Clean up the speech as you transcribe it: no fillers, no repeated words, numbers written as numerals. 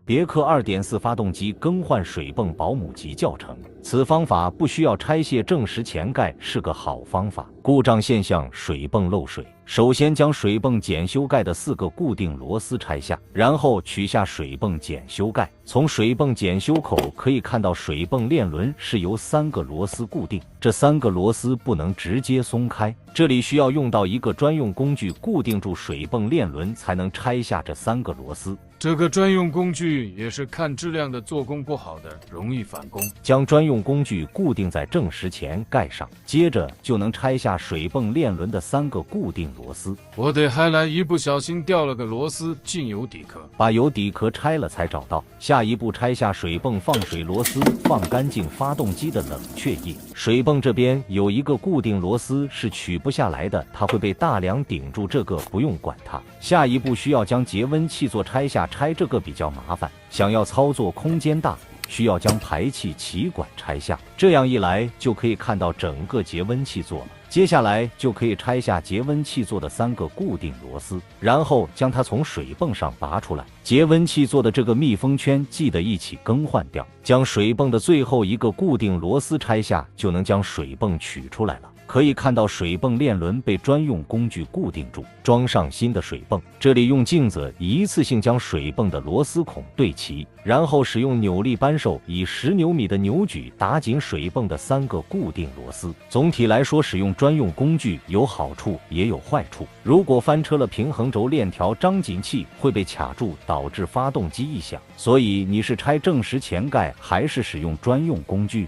别克2.4发动机更换水泵保姆级教程。此方法不需要拆卸正时前盖，是个好方法。故障现象：水泵漏水。首先将水泵检修盖的4个固定螺丝拆下，然后取下水泵检修盖。从水泵检修口可以看到，水泵链轮是由3个螺丝固定，这3个螺丝不能直接松开，这里需要用到一个专用工具固定住水泵链轮，才能拆下这3个螺丝。这个专用工具也是看质量的，做工不好的容易返工。将专用工具固定在正时前盖上，接着就能拆下水泵链轮的3个固定螺丝。我得还来一不小心掉了个螺丝进油底壳，把油底壳拆了才找到。下一步拆下水泵放水螺丝，放干净发动机的冷却液。水泵这边有一个固定螺丝是取不下来的，它会被大梁顶住，这个不用管它。下一步需要将节温器座拆下，拆这个比较麻烦，想要操作空间大，需要将排气气管拆下，这样一来就可以看到整个节温器座了。接下来就可以拆下节温器座的3个固定螺丝，然后将它从水泵上拔出来。节温器座的这个密封圈记得一起更换掉。将水泵的最后一个固定螺丝拆下，就能将水泵取出来了。可以看到水泵链轮被专用工具固定住，装上新的水泵。这里用镜子一次性将水泵的螺丝孔对齐，然后使用扭力扳手以10牛米的扭矩打紧水泵的3个固定螺丝。总体来说，使用专用工具有好处也有坏处。如果翻车了，平衡轴链条张紧器会被卡住，导致发动机异响。所以你是拆正时前盖还是使用专用工具？